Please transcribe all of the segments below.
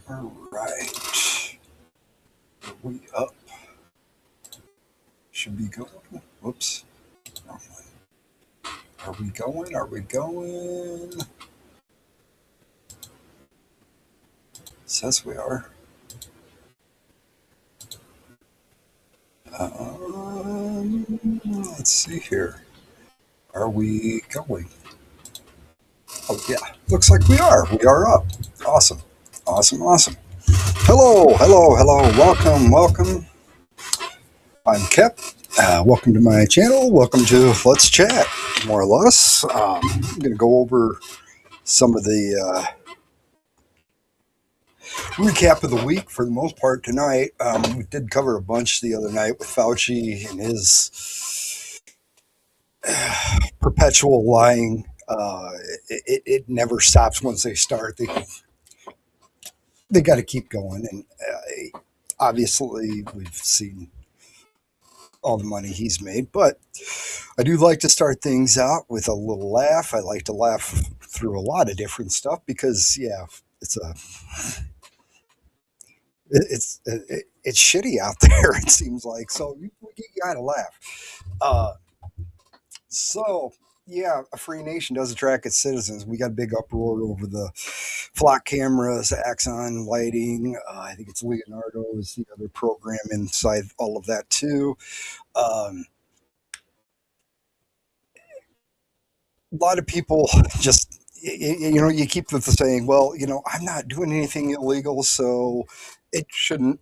All right. Are we up? Should be going. Whoops. Wrong one. Are we going? Are we going? Says we are. Let's see here. Are we going? Oh, yeah. Looks like we are. We are up. Awesome. Awesome. Awesome. Hello. Hello. Hello. Welcome. Welcome. I'm Kep. Welcome to my channel. Welcome to Let's Chat, more or less. I'm going to go over some of the recap of the week for the most part tonight. We did cover a bunch the other night with Fauci and his perpetual lying. It never stops once they start. They got to keep going, and obviously we've seen all the money he's made. But I do like to start things out with a little laugh. I like to laugh through a lot of different stuff because, yeah, it's a it's shitty out there. It seems like so you gotta laugh. Uh, so yeah, a free nation does attract its citizens. We got a big uproar over the flock cameras, Axon lighting. I think it's Leonardo is the other program inside all of that too. Um, a lot of people just you keep the saying, well, I'm not doing anything illegal, so it shouldn't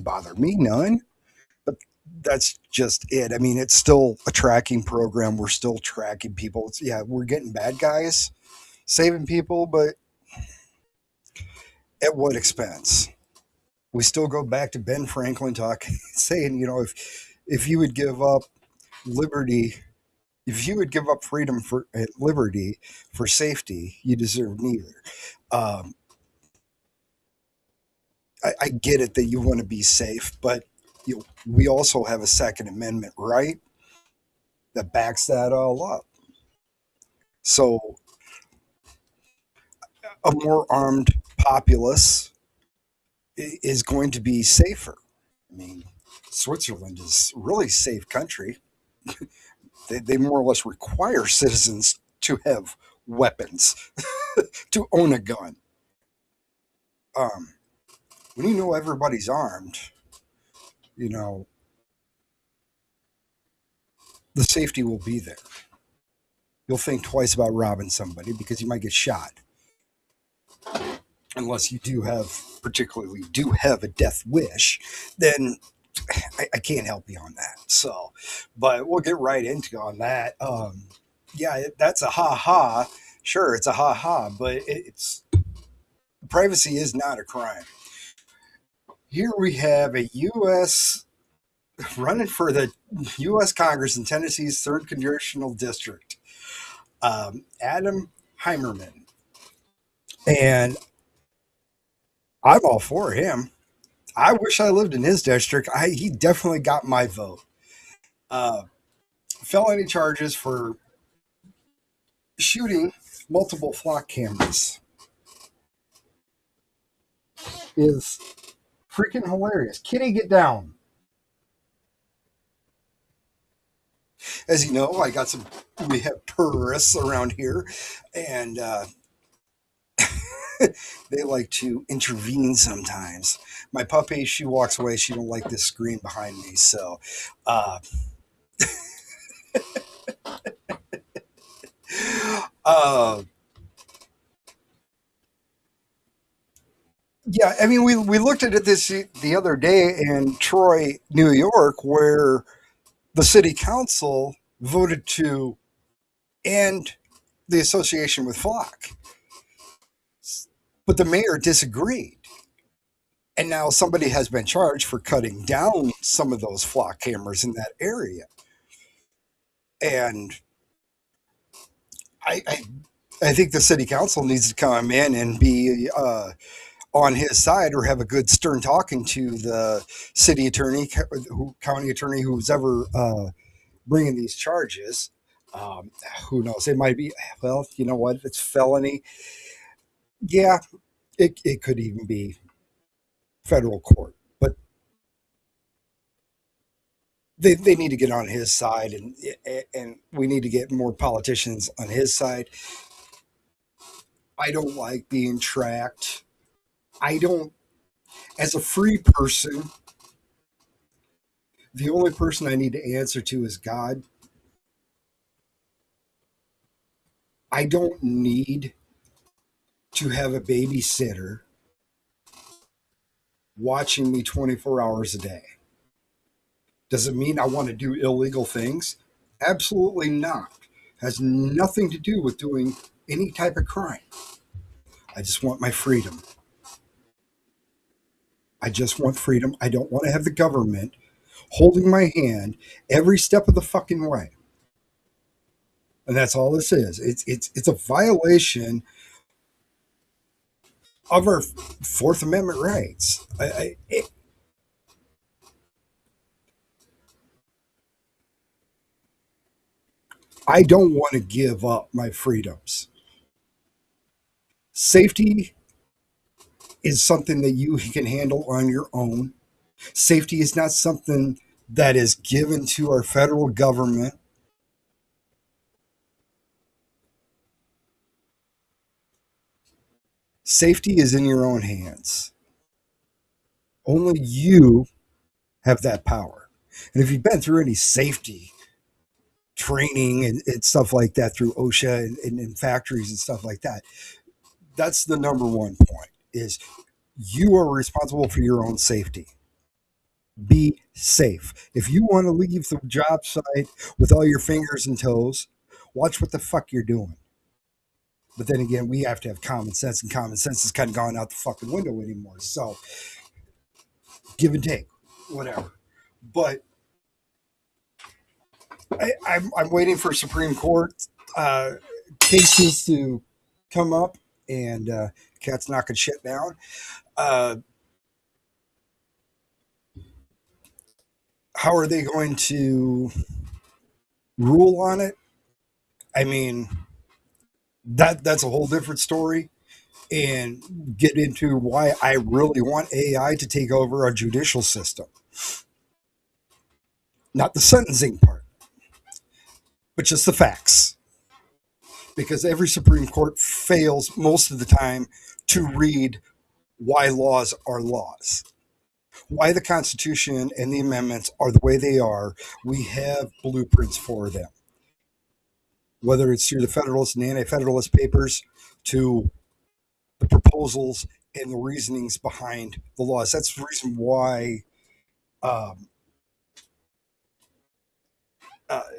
bother me none. But that's just it. I mean, it's still a tracking program. We're still tracking people. Yeah, we're getting bad guys saving people, but at what expense? We still go back to Ben Franklin talking, saying, if you would give up liberty, if you would give up freedom for liberty for safety, you deserve neither. Um, I get it that you want to be safe, but we also have a Second Amendment right that backs that all up. So a more armed populace is going to be safer. I mean, Switzerland is a really safe country. They more or less require citizens to have weapons, to own a gun. Um, when you know everybody's armed, you know, the safety will be there. You'll think twice about robbing somebody because you might get shot. Unless you particularly do have a death wish, then I can't help you on that. So, but we'll get right into on that. Yeah, that's a ha ha. Sure, it's a ha ha, but it's privacy is not a crime. Here we have a U.S. running for the U.S. Congress in Tennessee's third congressional district, Adam Heimerman, and I'm all for him. I wish I lived in his district. He definitely got my vote. Uh, Felony charges for shooting multiple flock cameras is freaking hilarious. Kitty, get down. As you know, we have purrists around here, and they like to intervene sometimes. My puppy, she walks away. She don't like this screen behind me. So, uh, uh, yeah, I mean, we looked at this the other day in Troy, New York, where the city council voted to end the association with Flock, but the mayor disagreed. And now somebody has been charged for cutting down some of those Flock cameras in that area. And I, I, I think the city council needs to come in and be on his side or have a good stern talking to the city attorney, county attorney, who's ever bringing these charges. Um, who knows? It might be, well, you know what? If it's felony, yeah. It could even be federal court, but they need to get on his side, and we need to get more politicians on his side. I don't like being tracked. I don't, as a free person, the only person I need to answer to is God. I don't need to have a babysitter watching me 24 hours a day. Does it mean I want to do illegal things? Absolutely not. Has nothing to do with doing any type of crime. I just want my freedom. I just want freedom. I don't want to have the government holding my hand every step of the fucking way. And that's all this is. It's a violation of our Fourth Amendment rights. I don't want to give up my freedoms. Safety is something that you can handle on your own. Safety is not something that is given to our federal government. Safety is in your own hands. Only you have that power. And if you've been through any safety training and stuff like that through OSHA and factories and stuff like that, that's the number one point is you are responsible for your own safety. Be safe. If you want to leave the job site with all your fingers and toes, watch what the fuck you're doing. But then again, we have to have common sense, and common sense has kind of gone out the fucking window anymore. So give and take, whatever. But I'm waiting for Supreme Court uh, cases to come up, and cat's knocking shit down. Uh, how are they going to rule on it? I mean, that's a whole different story, and get into why I really want AI to take over our judicial system, not the sentencing part, but just the facts. Because every Supreme Court fails most of the time to read why laws are laws, why the Constitution and the amendments are the way they are. We have blueprints for them, whether it's through the Federalist and Anti Federalist papers to the proposals and the reasonings behind the laws. That's the reason why um,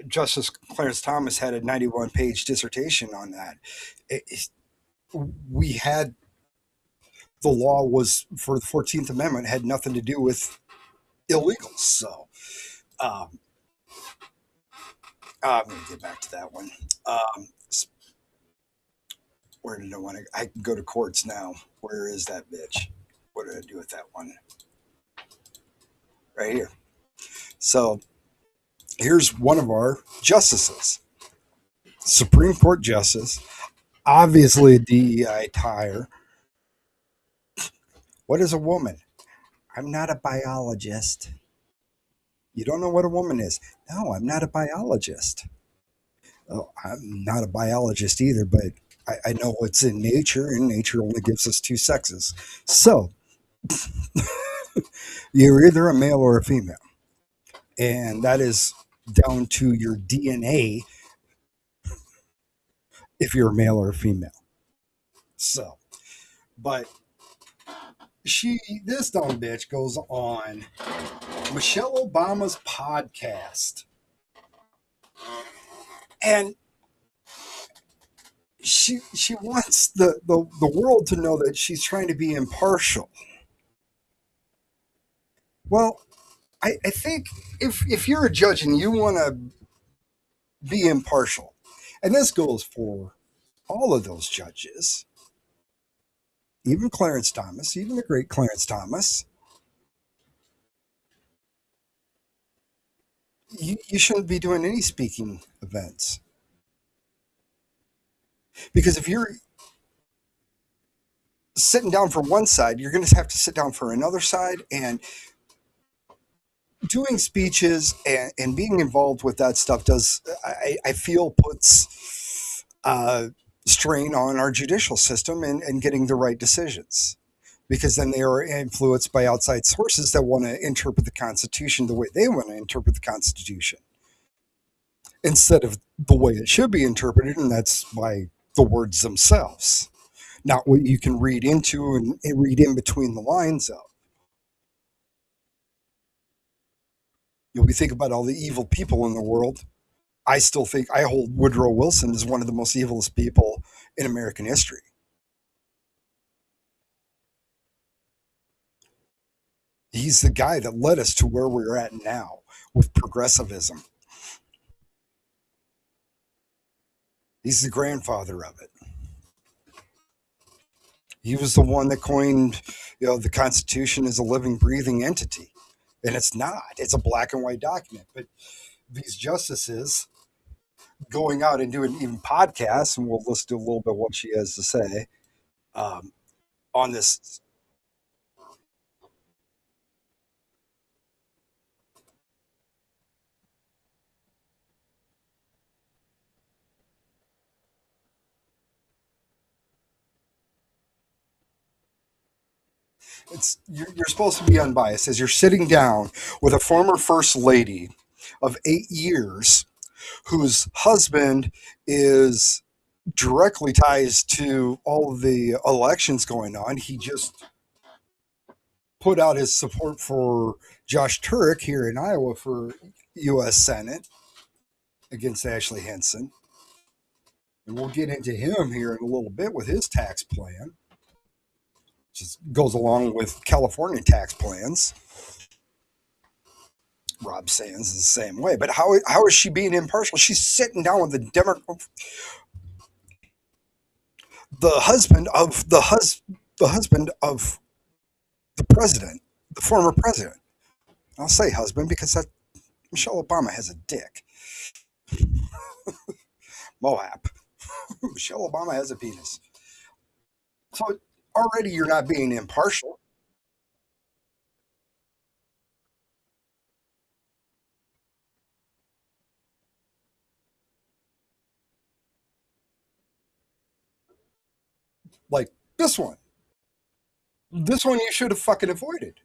Justice Clarence Thomas had a 91-page dissertation on that. It, we had the law was for the 14th Amendment had nothing to do with illegals. So um, I'm going to get back to that one. Um, where did I want to? I can go to courts now. Where is that bitch? What did I do with that one? Right here. So here's one of our justices, Supreme Court justice, obviously a DEI tire. What is a woman? I'm not a biologist. You don't know what a woman is? No, I'm not a biologist. Oh, I'm not a biologist either, but I know what's in nature, and nature only gives us two sexes. So you're either a male or a female, and that is down to your DNA if you're a male or a female. So, but this dumb bitch goes on Michelle Obama's podcast, and she wants the world to know that she's trying to be impartial. Well, I think if you're a judge and you want to be impartial, and this goes for all of those judges, even Clarence Thomas, even the great Clarence Thomas, you shouldn't be doing any speaking events. Because if you're sitting down for one side, you're going to have to sit down for another side. And doing speeches and being involved with that stuff does, I feel, puts strain on our judicial system and getting the right decisions. Because then they are influenced by outside sources that want to interpret the Constitution the way they want to interpret the Constitution instead of the way it should be interpreted, and that's by the words themselves, not what you can read into and read in between the lines of. We think about all the evil people in the world. I still think I hold Woodrow Wilson as one of the most evilest people in American history. He's the guy that led us to where we're at now with progressivism. He's the grandfather of it. He was the one that coined, the Constitution is a living, breathing entity, and it's not. It's a black and white document. But these justices going out and doing even podcasts, and we'll listen to a little bit what she has to say um, on this. You're supposed to be unbiased as you're sitting down with a former first lady of 8 years whose husband is directly ties to all of the elections going on. He just put out his support for Josh Turek here in Iowa for U.S. Senate against Ashley Henson. And we'll get into him here in a little bit with his tax plan, which goes along with California tax plans. Rob Sands is the same way. But how is she being impartial? She's sitting down with the husband of the president, the former president. I'll say husband because that Michelle Obama has a dick. Moab. Michelle Obama has a penis. So already you're not being impartial. Like this one. This one you should have fucking avoided.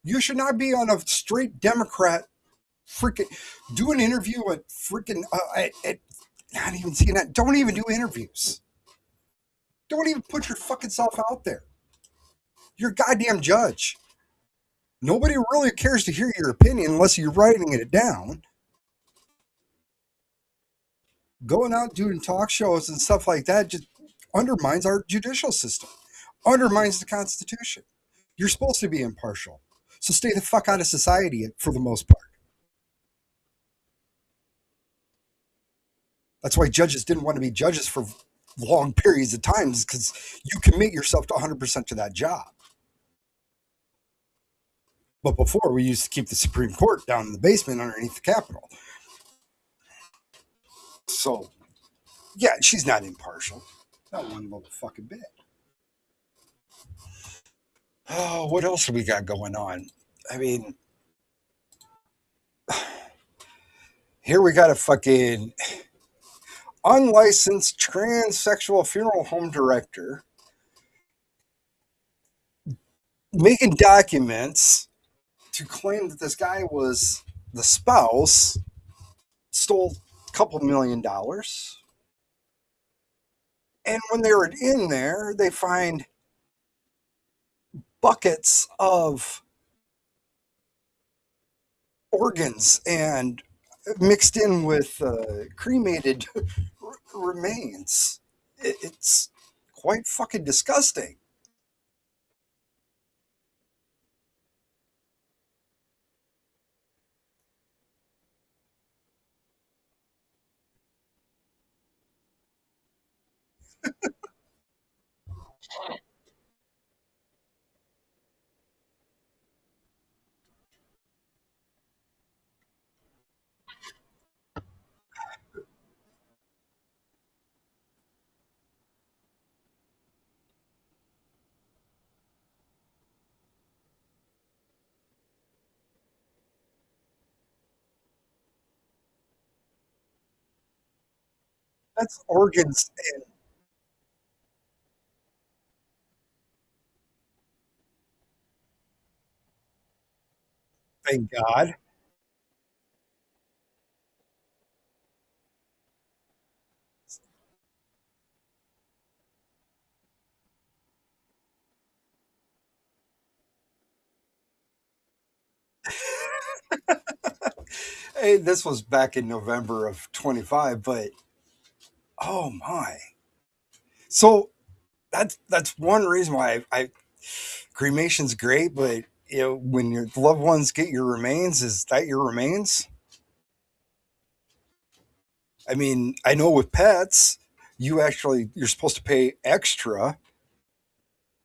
You should not be on a straight Democrat freaking do an interview at freaking not even seeing that. Don't even do interviews. Don't even put your fucking self out there. You're a goddamn judge. Nobody really cares to hear your opinion unless you're writing it down. Going out doing talk shows and stuff like that just undermines our judicial system, undermines the Constitution. You're supposed to be impartial. So stay the fuck out of society for the most part. That's why judges didn't want to be judges for long periods of times because you commit yourself to 100% to that job. But before, we used to keep the Supreme Court down in the basement underneath the Capitol. So, yeah, she's not impartial. Not one little fucking bit. Oh, what else have we got going on? I mean, here we got a fucking unlicensed transsexual funeral home director making documents to claim that this guy was the spouse, stole a couple $1 million. And when they were in there, they find buckets of organs and mixed in with cremated remains. It's quite fucking disgusting. That's organs. And thank God. Hey, this was back in November of 25, but oh my. So that's one reason why I cremation's great, but when your loved ones get your remains, is that your remains? I mean, I know with pets, you're supposed to pay extra,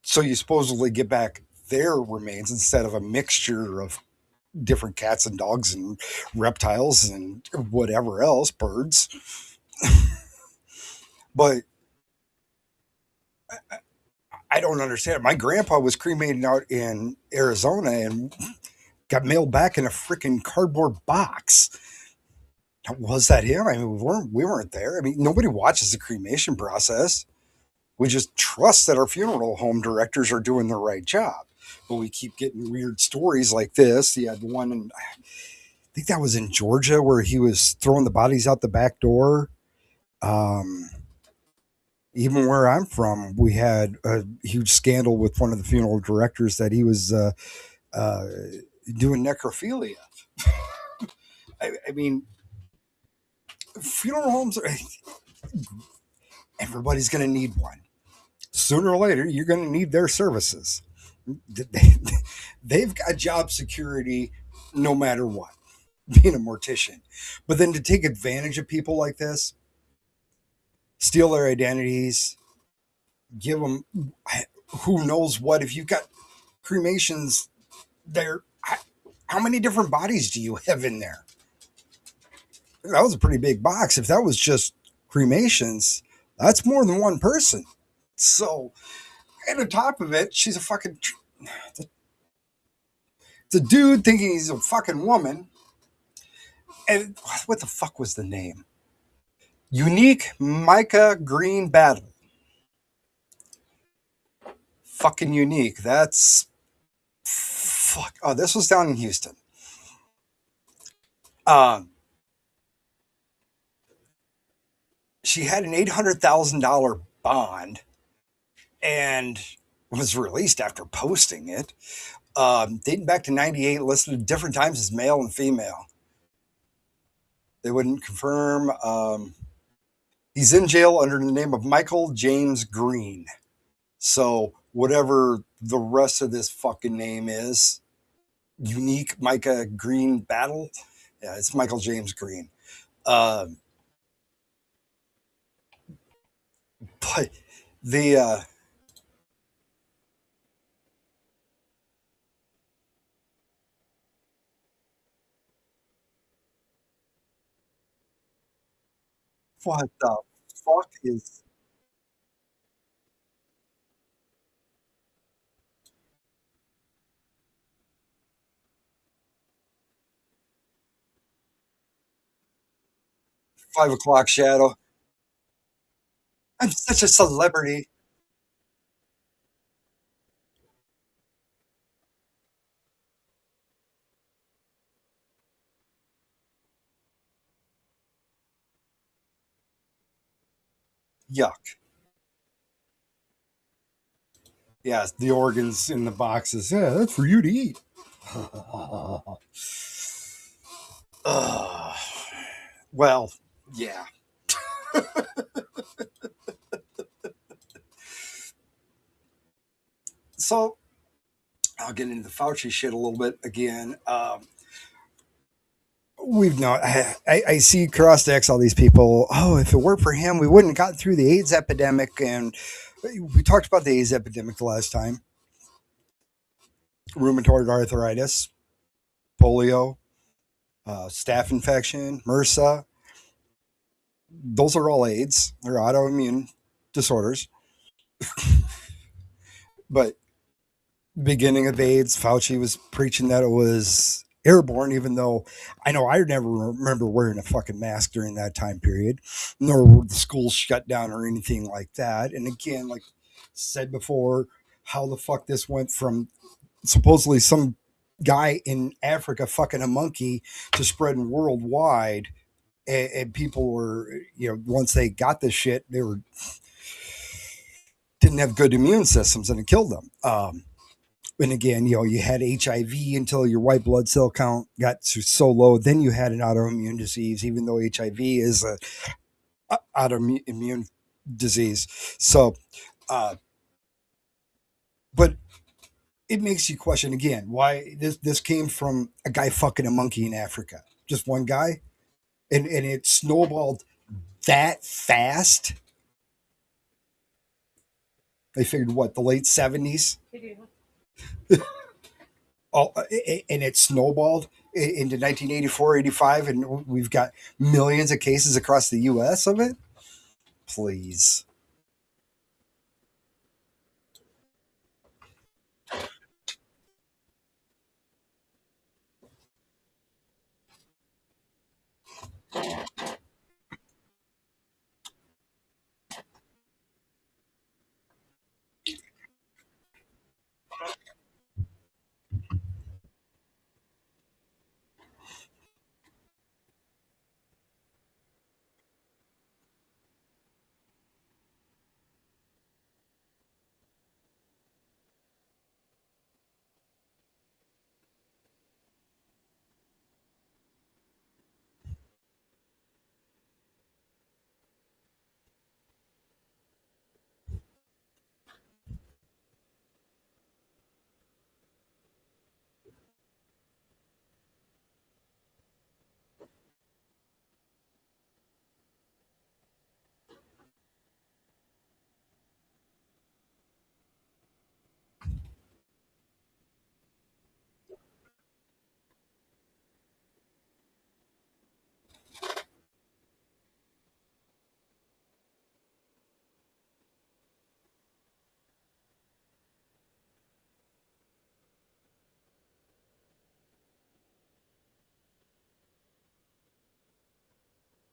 so you supposedly get back their remains instead of a mixture of different cats and dogs and reptiles and whatever else, birds. But I don't understand. My grandpa was cremated out in Arizona and got mailed back in a freaking cardboard box. Was that him? I mean, we weren't there. I mean, nobody watches the cremation process. We just trust that our funeral home directors are doing the right job. But we keep getting weird stories like this. He had one, and I think that was in Georgia, where he was throwing the bodies out the back door. Um, Even where I'm from, we had a huge scandal with one of the funeral directors that he was uh, doing necrophilia. I mean, funeral homes, everybody's going to need one. Sooner or later, you're going to need their services. They've got job security no matter what, being a mortician. But then to take advantage of people like this, steal their identities, give them who knows what. If you've got cremations there, how many different bodies do you have in there? That was a pretty big box. If that was just cremations, that's more than one person. So, and on top of it, she's a fucking, it's a dude thinking he's a fucking woman. And what the fuck was the name? Unique Micah Green Battle. Fucking unique. That's fuck. Oh, this was down in Houston. Um, she had an $800,000 bond and was released after posting it. Dating back to '98, listed at different times as male and female. They wouldn't confirm. He's in jail under the name of Michael James Green. So whatever the rest of this fucking name is, unique Micah Green Battle. Yeah, it's Michael James Green. Uh, but the what the fuck is 5 o'clock shadow? I'm such a celebrity. Yuck. Yeah, the organs in the boxes. Yeah, that's for you to eat. uh, well, yeah. So I'll get into the Fauci shit a little bit again. We've not. I see across the X all these people. Oh, if it weren't for him, we wouldn't have gotten through the AIDS epidemic. And we talked about the AIDS epidemic the last time. Rheumatoid arthritis, polio, staph infection, MRSA. Those are all AIDS. They're autoimmune disorders. But beginning of AIDS, Fauci was preaching that it was airborne, even though I know I never remember wearing a fucking mask during that time period, nor were the schools shut down or anything like that. And again, like said before, how the fuck this went from supposedly some guy in Africa fucking a monkey to spreading worldwide. And people were, once they got this shit, they were didn't have good immune systems and it killed them. And again, you had HIV until your white blood cell count got so low. Then you had an autoimmune disease, even though HIV is a autoimmune disease. So, uh, but it makes you question again why this came from a guy fucking a monkey in Africa, just one guy, and it snowballed that fast. They figured what the late 70s, and it snowballed into 1984, 85, and we've got millions of cases across the U.S. of it. Please,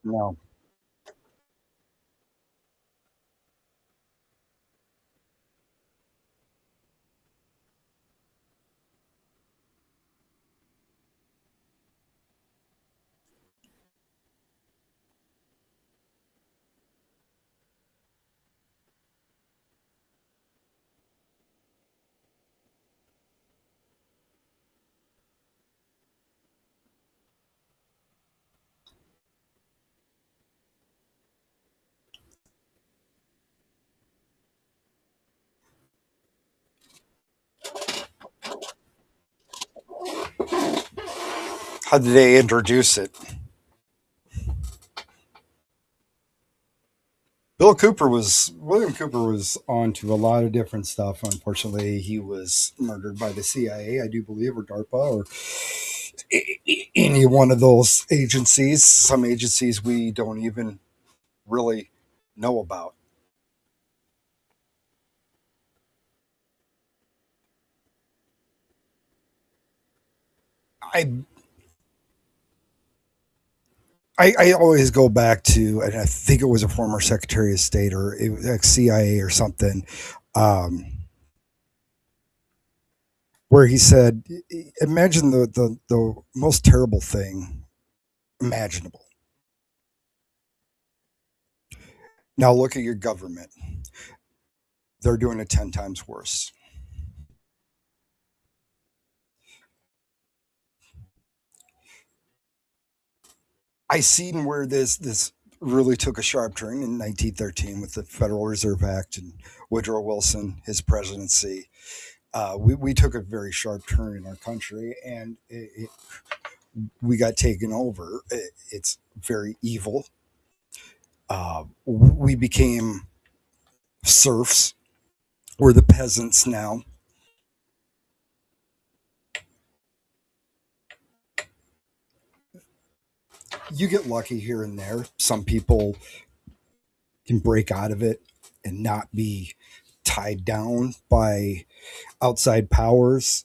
no, how did they introduce it? William Cooper was on to a lot of different stuff. Unfortunately, he was murdered by the CIA, I do believe, or DARPA, or any one of those agencies. Some agencies we don't even really know about. I I always go back to, and I think it was a former Secretary of State or it was like CIA or something, um, where he said, "Imagine the most terrible thing imaginable. Now look at your government; they're doing it 10 times worse." I seen where this really took a sharp turn in 1913 with the Federal Reserve Act and Woodrow Wilson, his presidency. We took a very sharp turn in our country, and we got taken over. It's very evil. We became serfs. We're the peasants now. You get lucky here and there. Some people can break out of it and not be tied down by outside powers.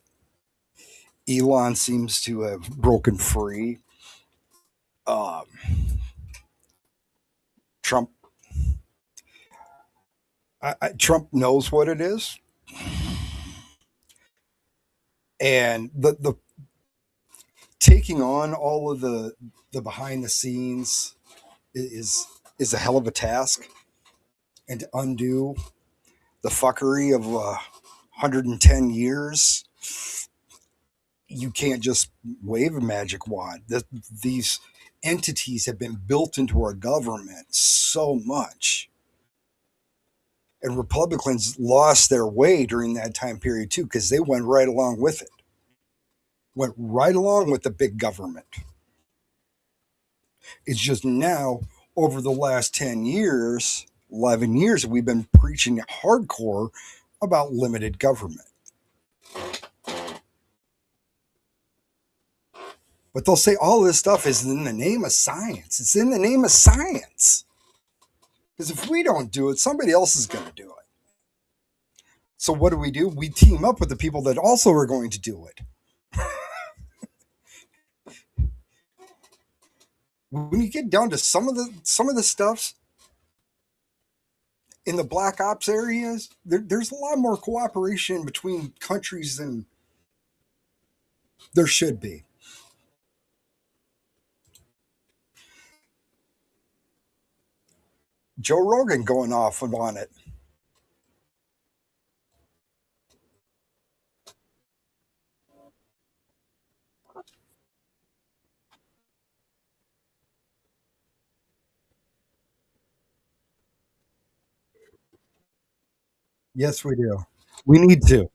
Elon seems to have broken free. Um, Trump Trump knows what it is, and the taking on all of the behind the scenes is a hell of a task, and to undo the fuckery of 110 years, you can't just wave a magic wand. These entities have been built into our government so much, and Republicans lost their way during that time period too because they went right along with it, went right along with the big government. It's just now, over the last 10 years, 11 years, we've been preaching hardcore about limited government. But they'll say all this stuff is in the name of science. It's in the name of science. Because if we don't do it, somebody else is going to do it. So what do? We team up with the people that also are going to do it. When you get down to some of the stuffs in the black ops areas, there's a lot more cooperation between countries than there should be. Joe Rogan going off on it. Yes, we do. We need to.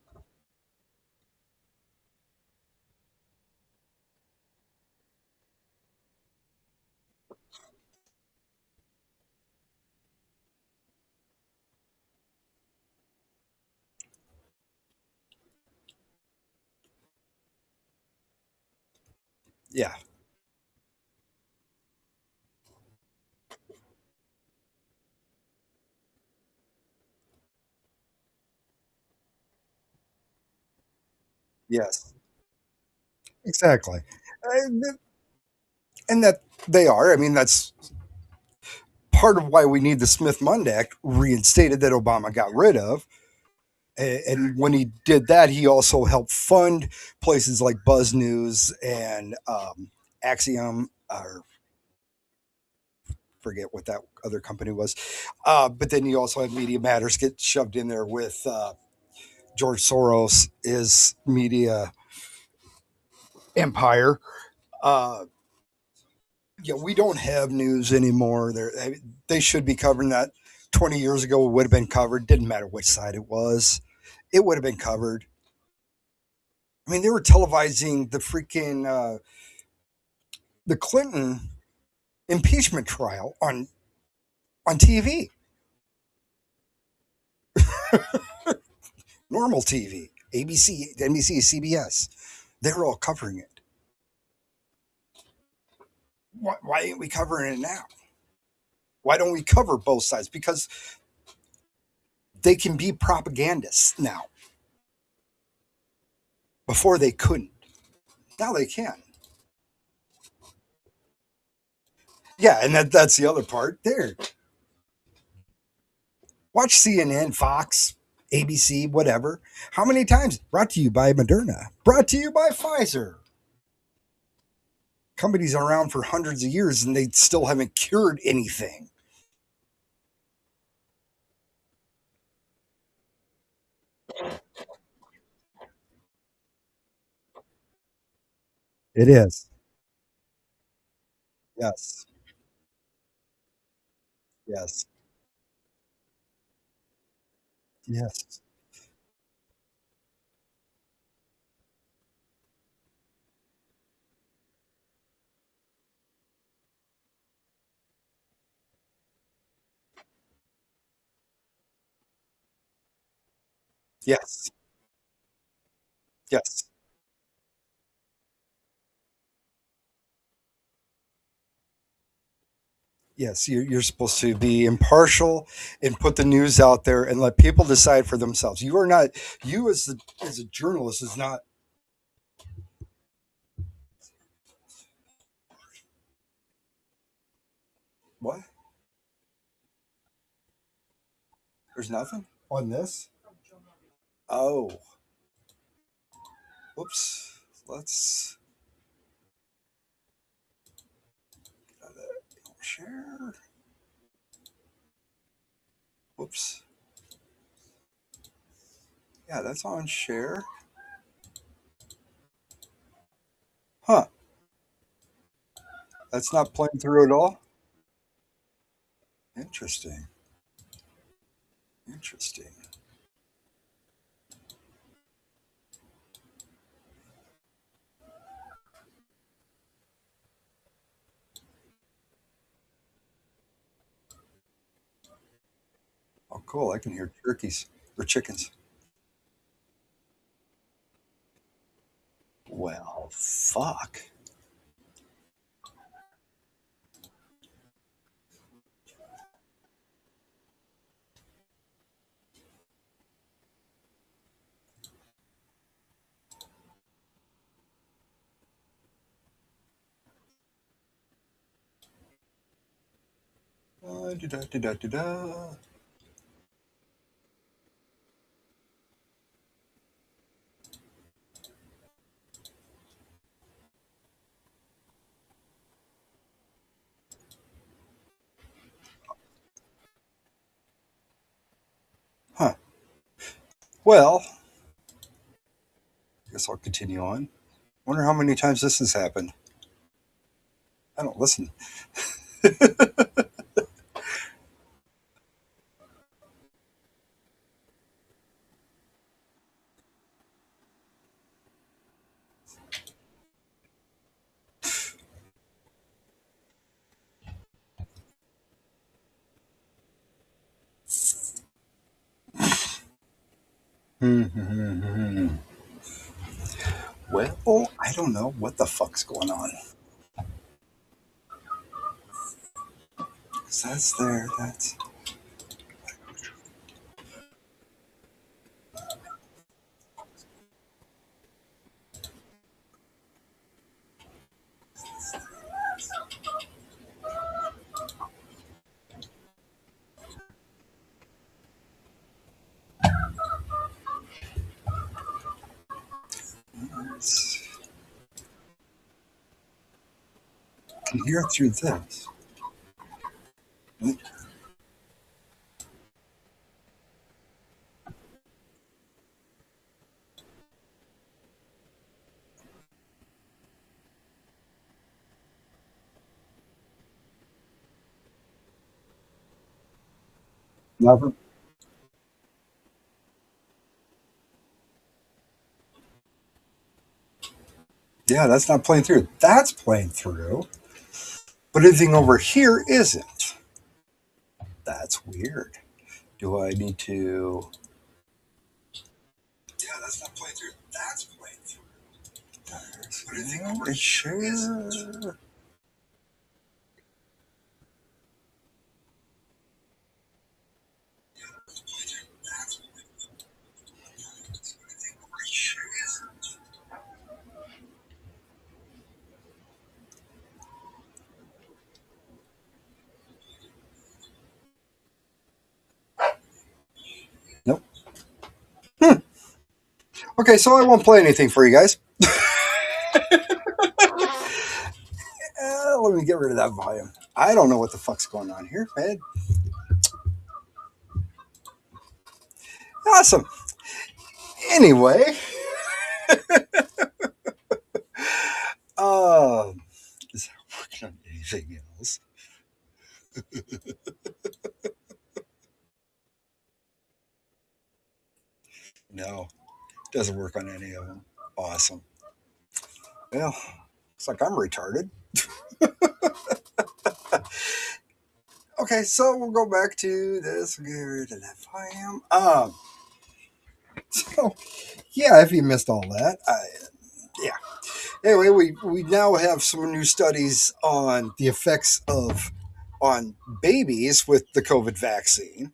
Yeah. Yes. Exactly. And that they are. I mean, that's part of why we need the Smith-Mundt Act reinstated that Obama got rid of. And when he did that, he also helped fund places like Buzz News and Axiom, or forget what that other company was. But then you also had Media Matters get shoved in there with George Soros, his media empire. Uh, we don't have news anymore. They should be covering that. 20 years ago, it would have been covered. Didn't matter which side it was. It would have been covered. I mean, they were televising the freaking the Clinton impeachment trial on TV, normal TV, ABC, NBC, CBS. They're all covering it. Why ain't we covering it now? Why don't we cover both sides? Because they can be propagandists now. Before they couldn't. Now they can. Yeah, and that's the other part. There, watch CNN, Fox, ABC, whatever. How many times? Brought to you by Moderna. Brought to you by Pfizer. Companies are around for hundreds of years and they still haven't cured anything. It is. Yes. Yes. Yes. Yes. Yes. Yes. You're supposed to be impartial and put the news out there and let people decide for themselves. You are not, you as a journalist is not There's nothing on this. Oh, whoops. Let's share. Whoops. Yeah, that's on share. Huh. That's not playing through at all. Interesting. Interesting. Oh, cool. I can hear turkeys or chickens. Well, fuck. Da. Huh. Well, I guess I'll continue on. Wonder how many times this has happened. I don't listen. Well, I don't know what the fuck's going on. 'Cause that's there. That's I can hear it through this. Nothing. Yeah, that's not playing through. That's playing through. But anything over here isn't. That's weird. Do I need to? Yeah, that's not playing through. That's playing through. But anything over here isn't. Nope. Hmm. Okay, so I won't play anything for you guys. Let me get rid of that volume. I don't know what the fuck's going on here, man. Awesome. Anyway, um, is that working on anything else? No, doesn't work on any of them. Awesome. Well, looks like I'm retarded. Okay, so we'll go back to this. Get rid of that volume. So yeah, if you missed all that, yeah. Anyway, we now have some new studies on the effects of on babies with the COVID vaccine.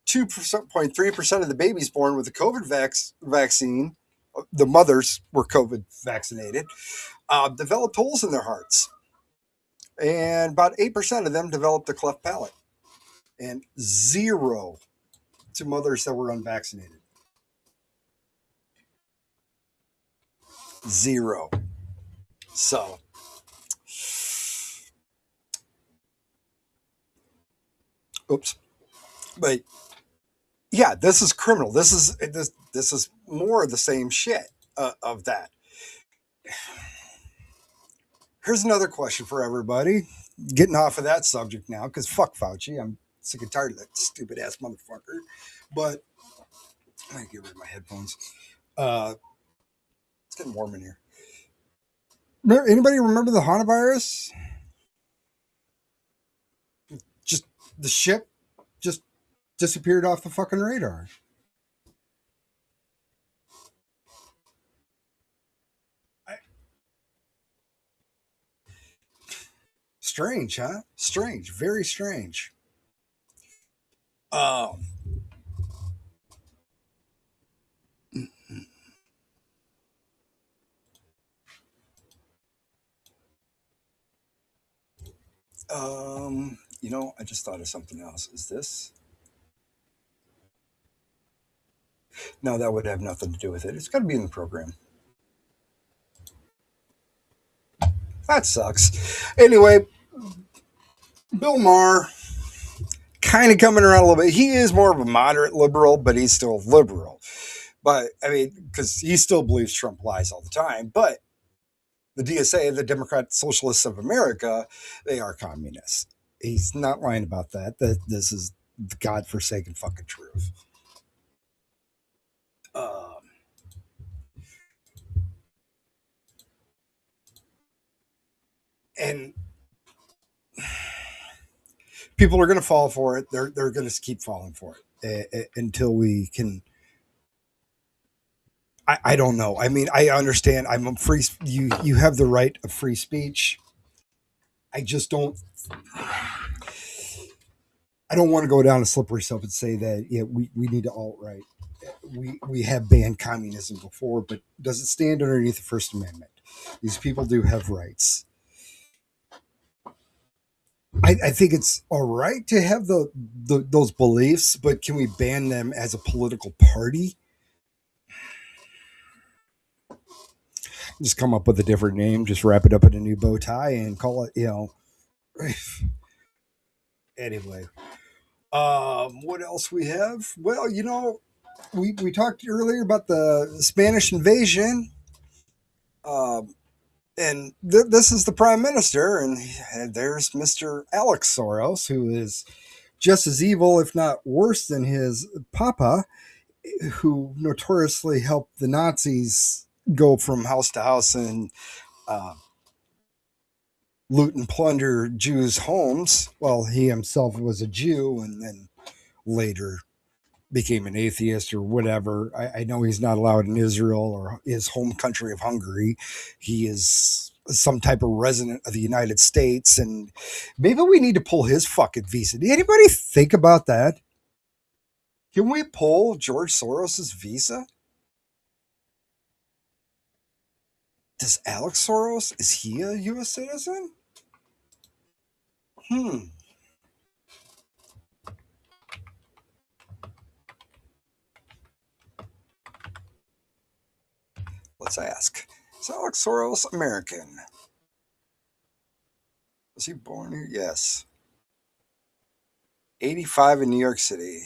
2.3% of the babies born with the COVID vaccine, the mothers were COVID vaccinated, developed holes in their hearts. And about 8% of them developed a cleft palate. And 0 to mothers that were unvaccinated? Zero. So, oops. But yeah, this is criminal. This is more of the same shit of that. Here's another question for everybody. Getting off of that subject now, because fuck Fauci. I'm sick and tired of that stupid ass motherfucker. But I get rid of my headphones. Uh, it's getting warm in here. Anybody remember the Hana virus? Just the ship just disappeared off the fucking radar. I, Strange, huh? Strange, very strange. Um, I just thought of something else. Is this? No, that would have nothing to do with it. It's got to be in the program. That sucks. Anyway, Bill Maher kind of coming around a little bit. He is more of a moderate liberal, but he's still liberal. But I mean, because he still believes Trump lies all the time. But the DSA, the Democrat Socialists of America, they are communists. He's not lying about that. That this is the godforsaken fucking truth. Um, and people are going to fall for it. They're going to keep falling for it until we can. I don't know. I mean, I understand. I'm a free. You have the right of free speech. I just don't. I don't want to go down a slippery slope and say that we need to alt right. We have banned communism before, but does it stand underneath the First Amendment? These people do have rights. I think it's all right to have those beliefs, but can we ban them as a political party? Just come up with a different name, just wrap it up in a new bow tie, and call it. Anyway, what else we have? Well, we talked earlier about the Spanish invasion. Um, and this is the prime minister, and there's Mr. Alex Soros, who is just as evil, if not worse, than his papa, who notoriously helped the Nazis go from house to house and uh, loot and plunder Jews' homes. Well, he himself was a Jew, and then later became an atheist or whatever. I know he's not allowed in Israel or his home country of Hungary. He is some type of resident of the United States, and maybe we need to pull his fucking visa. Did anybody think about that? Can we pull George Soros's visa? Does Alex Soros, is he a U.S. citizen? Hmm. Let's ask. Is Alex Soros American? Was he born here? Yes. 85 in New York City.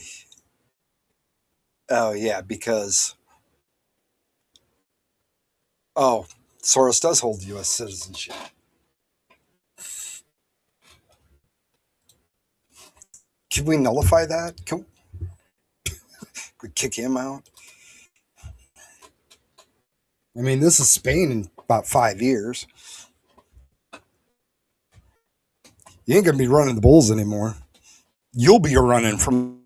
Oh, yeah, because oh, Soros does hold U.S. citizenship. Can we nullify that? Can we kick him out? I mean, this is Spain in about 5 years. You ain't gonna be running the Bulls anymore. You'll be running from.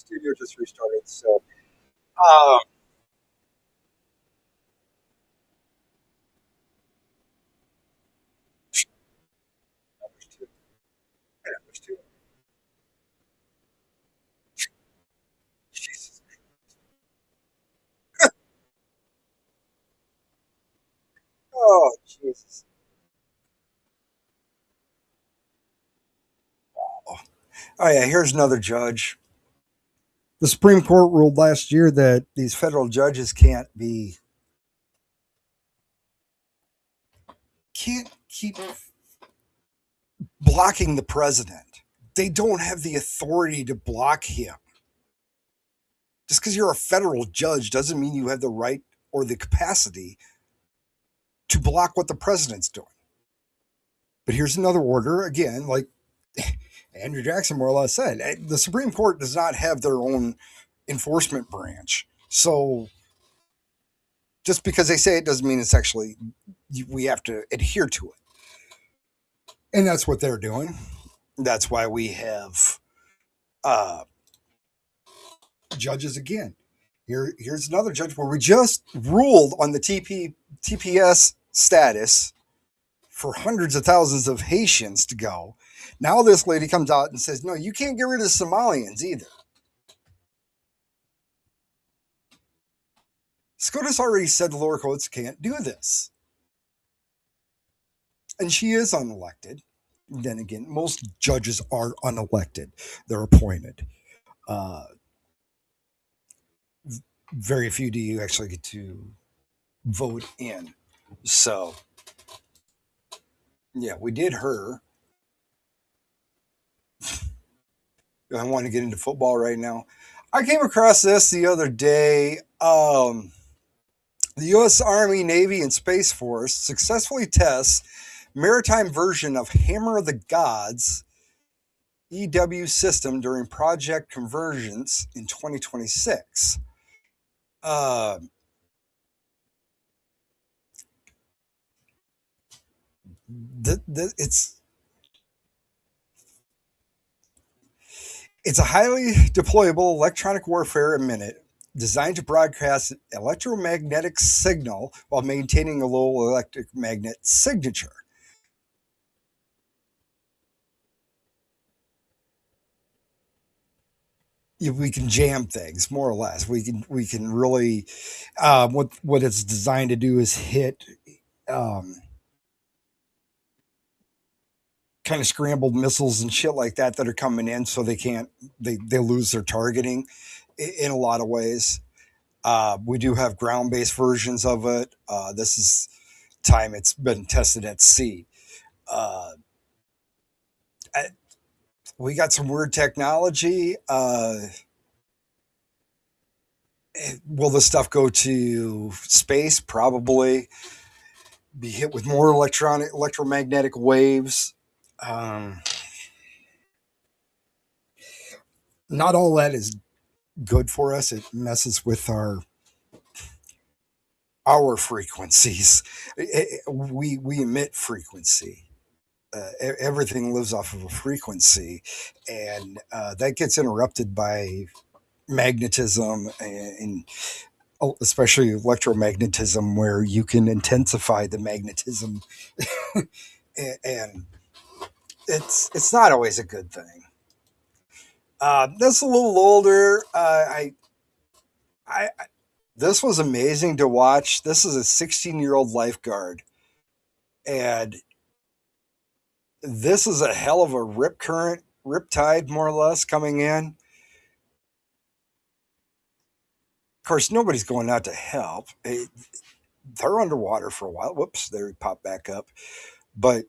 studio just restarted. So, uh, there's two. Yeah, there's two. Jesus. Oh, Jesus. Oh, yeah. Here's another judge. The Supreme Court ruled last year that these federal judges can't keep blocking the president. They don't have the authority to block him. Just because you're a federal judge doesn't mean you have the right or the capacity to block what the president's doing. But here's another order again, like Andrew Jackson more or less said, the Supreme Court does not have their own enforcement branch. So just because they say it doesn't mean it's actually, we have to adhere to it. And that's what they're doing. That's why we have uh, judges again. Here's another judge where we just ruled on the TPS status for hundreds of thousands of Haitians to go. Now this lady comes out and says, no, you can't get rid of Somalians either. SCOTUS already said the lower courts can't do this. And she is unelected. Then again, most judges are unelected, they're appointed. Uh, Very few do you actually get to vote in. So, yeah, we did her. I want to get into football right now. I came across this the other day. The U.S. Army, Navy, and Space Force successfully tests maritime version of Hammer of the Gods EW system during Project Convergence in 2026. Uh, it's a highly deployable electronic warfare minute designed to broadcast electromagnetic signal while maintaining a low electric magnet signature. We can jam things more or less. We can really what it's designed to do is hit um, kind of scrambled missiles and shit like that are coming in, so they can't they lose their targeting in a lot of ways. We do have ground based versions of it. This is time it's been tested at sea. Uh, I, we got some weird technology. Will this stuff go to space? Probably. Be hit with more electromagnetic waves. Um, Not all that is good for us. It messes with our frequencies. We emit frequency. Everything lives off of a frequency, and that gets interrupted by magnetism and especially electromagnetism, where you can intensify the magnetism, and it's not always a good thing. That's a little older. I This was amazing to watch. This is a 16-year-old lifeguard, and this is a hell of a rip current, rip tide, more or less, coming in. Of course, nobody's going out to help. They're underwater for a while. Whoops, they pop back up. But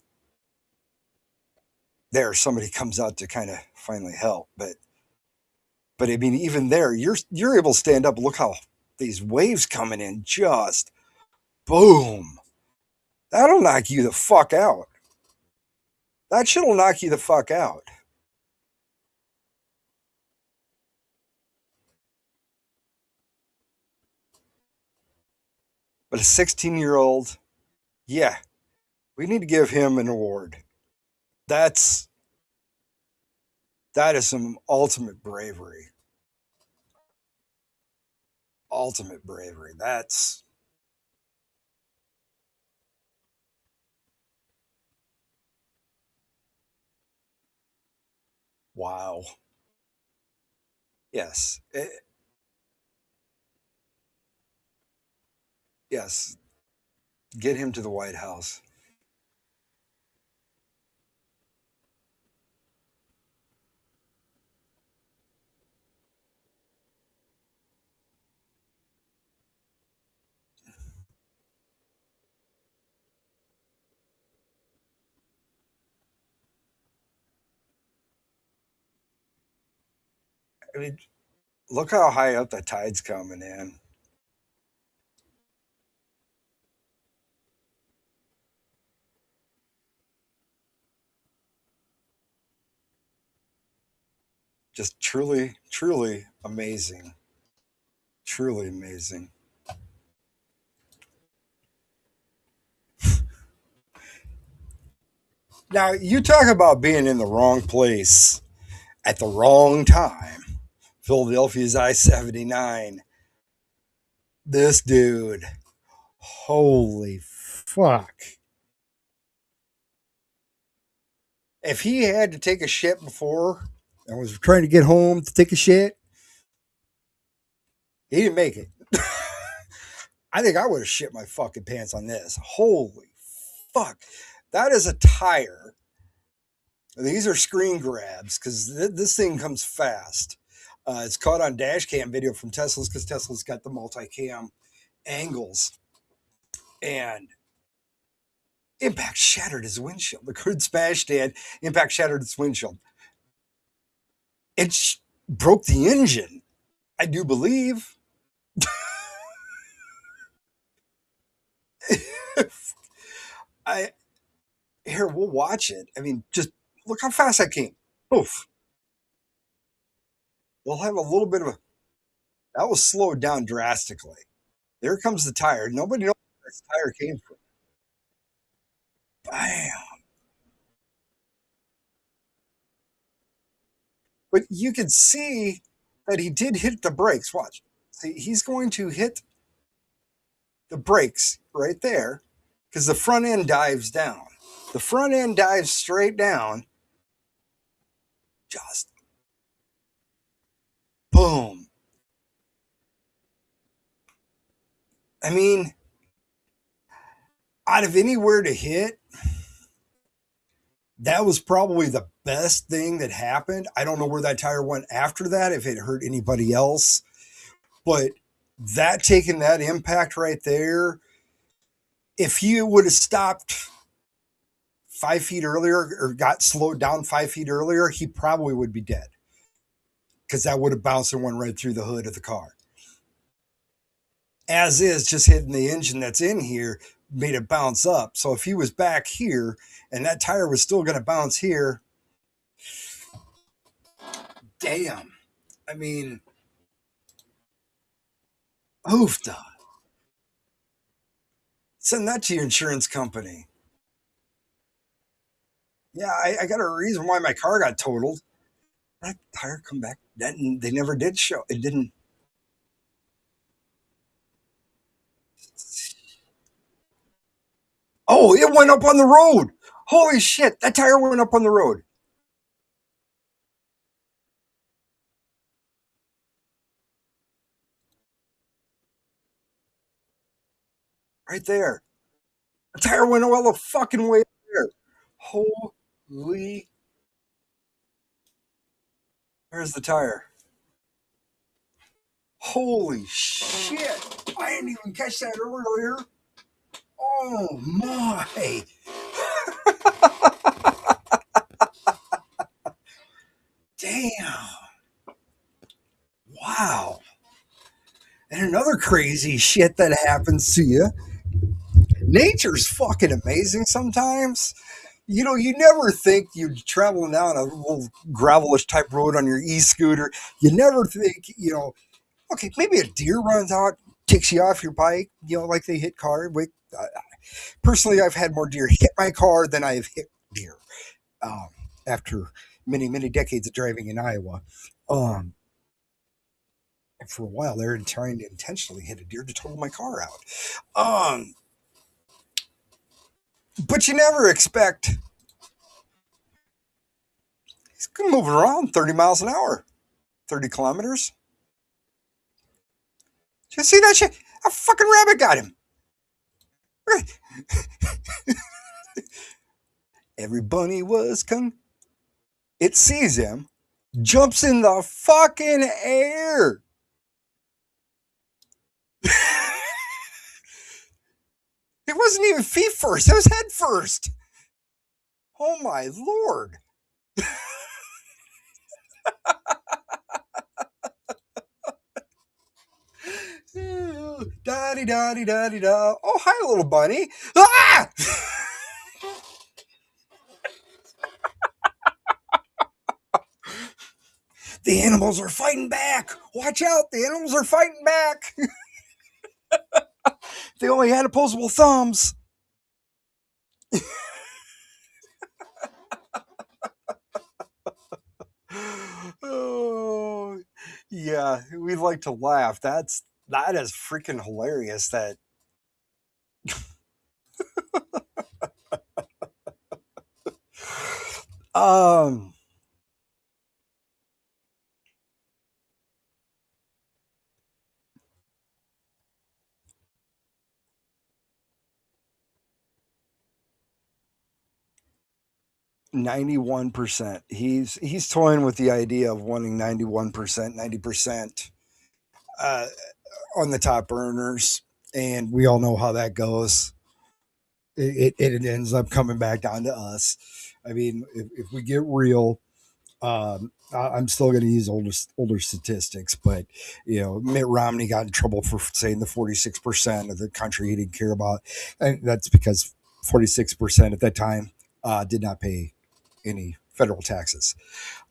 there, somebody comes out to kind of finally help. But I mean, even there, you're able to stand up. Look how these waves coming in, just boom. That'll knock you the fuck out. That shit'll knock you the fuck out. But a 16-year-old, yeah, we need to give him an award. That's that is some ultimate bravery. ultimate bravery. That's wow. Yes. Yes. Get him to the White House. I mean, look how high up the tide's coming in. Just truly, truly amazing. Truly amazing. Now, you talk about being in the wrong place at the wrong time. Philadelphia's I 79. This dude, holy fuck. If he had to take a shit before and was trying to get home to take a shit, he didn't make it. I think I would have shit my fucking pants on this. Holy fuck. That is a tire. These are screen grabs because this thing comes fast. It's caught on dash cam video from Tesla's because Tesla's got the multicam angles. And impact shattered his windshield. The hood smashed in, impact shattered his windshield. It broke the engine, I do believe. I Here, we'll watch it. I mean, just look how fast that came. Oof. We'll have a little bit of a that was slowed down drastically. There comes the tire. Nobody knows where this tire came from. Bam. But you can see that he did hit the brakes. Watch. See, he's going to hit the brakes right there because the front end dives down. The front end dives straight down. Just boom. I mean, out of anywhere to hit, that was probably the best thing that happened. I don't know where that tire went after that, if it hurt anybody else, but that taking that impact right there, if he would have stopped 5 feet earlier or got slowed down 5 feet earlier, he probably would be dead because that would have bounced and went right through the hood of the car. As is, just hitting the engine that's in here made it bounce up. So if he was back here and that tire was still going to bounce here, damn. I mean, oofda. Send that to your insurance company. Yeah, I got a reason why my car got totaled. That tire come back. That they never did show. It didn't. Oh, it went up on the road. Holy shit! That tire went up on the road. Right there. The tire went all the fucking way up there. Holy. There's the tire. Holy shit! I didn't even catch that earlier. Oh my! Damn! Wow! And another crazy shit that happens to you. Nature's fucking amazing sometimes. You know, you never think you're traveling down a little gravelish type road on your e-scooter. You never think, okay, maybe a deer runs out, takes you off your bike, like they hit car. Personally, I've had more deer hit my car than I've hit deer um, after many, many decades of driving in Iowa. Um, for a while they were trying to intentionally hit a deer to total my car out. But you never expect he's moving around 30 miles an hour, 30 kilometers. Did you see that shit? A fucking rabbit got him. Every bunny was kung. It sees him, jumps in the fucking air. It wasn't even feet first, it was head first. Oh my lord. Da di da di da di da. Oh, hi, little bunny. Ah! The animals are fighting back. Watch out, the animals are fighting back. They only had opposable thumbs. Oh, yeah, we like to laugh. That is freaking hilarious. That um 91%. He's toying with the idea of wanting 91%, 90% uh, on the top earners, and we all know how that goes. It ends up coming back down to us. I mean, if we get real, I'm still going to use older statistics, but Mitt Romney got in trouble for saying the 46% of the country he didn't care about, and that's because 46% at that time did not pay any federal taxes,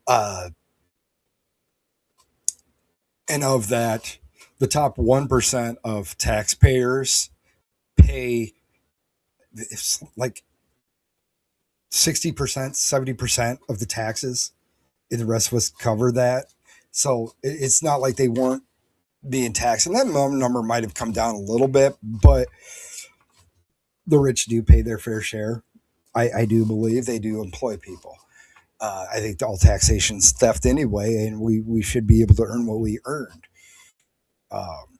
uh, and of that, the top 1% of taxpayers pay it's like 60%, 70% of the taxes, and the rest of us cover that. So it's not like they weren't being taxed. And that number might have come down a little bit, but the rich do pay their fair share. I do believe they do employ people. I think all taxation's theft anyway, and we should be able to earn what we earned. Um,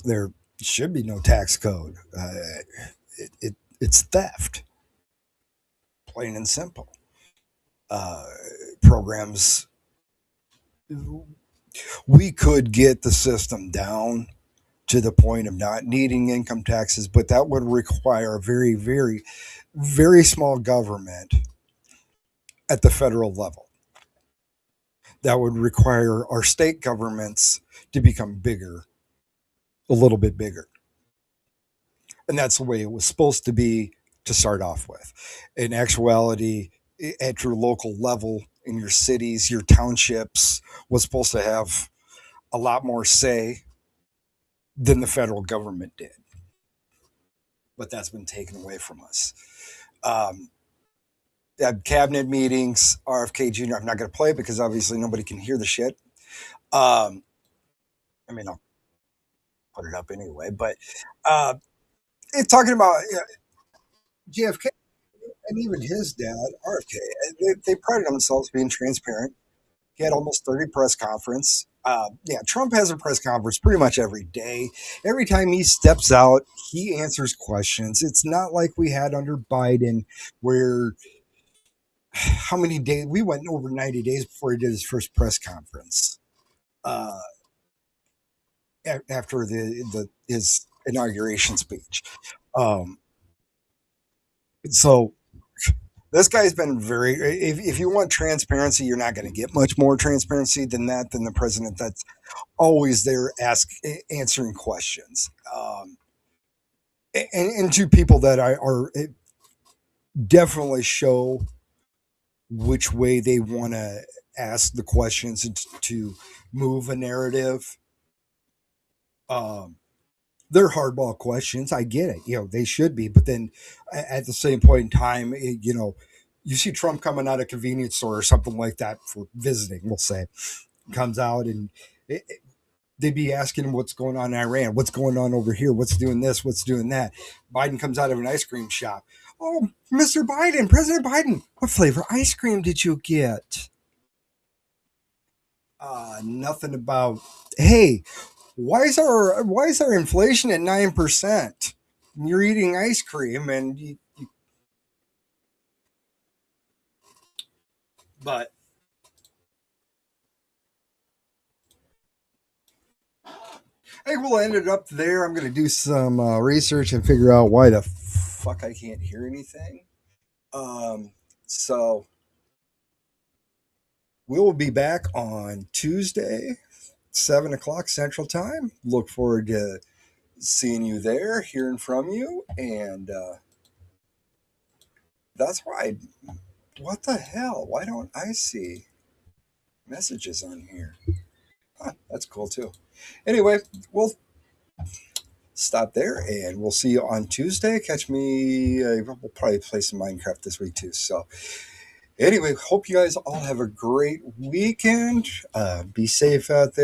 there should be no tax code. It's theft, plain and simple. Uh, Programs, we could get the system down to the point of not needing income taxes, but that would require a very, very, very small government at the federal level. That would require our state governments to become bigger, a little bit bigger. And that's the way it was supposed to be to start off with. In actuality, at your local level, in your cities, your townships, was supposed to have a lot more say than the federal government did. But that's been taken away from us. Um, at cabinet meetings, RFK Jr. I'm not going to play it because obviously nobody can hear the shit. Um, I mean, I'll put it up anyway. But uh, it's talking about JFK and even his dad, RFK. They prided themselves being transparent. He had almost 30 press conference. Yeah, Trump has a press conference pretty much every day. Every time he steps out, he answers questions. It's not like we had under Biden, where how many days we went over 90 days before he did his first press conference uh, after the his inauguration speech. Um, so this guy's been very. If you want transparency, you're not going to get much more transparency than that than the president. That's always there, answering questions. And two people that are definitely show which way they want to ask the questions and to move a narrative. Um, they're hardball questions. I get it. They should be. But then at the same point in time, you see Trump coming out of a convenience store or something like that for visiting, we'll say, comes out and they'd be asking him what's going on in Iran, what's going on over here, what's doing this, what's doing that. Biden comes out of an ice cream shop. Oh, Mr. Biden, President Biden, what flavor ice cream did you get? Nothing about. Hey, why is our inflation at 9%? You're eating ice cream, and but hey, we'll end it up there. I'm gonna do some research and figure out why the fuck I can't hear anything. Um, so we will be back on Tuesday, 7 o'clock Central Time. Look forward to seeing you there, hearing from you, and that's why. What the hell? Why don't I see messages on here? Huh, that's cool too. Anyway, we'll stop there and we'll see you on Tuesday. Catch me. We'll probably play some Minecraft this week too. So, anyway, hope you guys all have a great weekend. Be safe out there.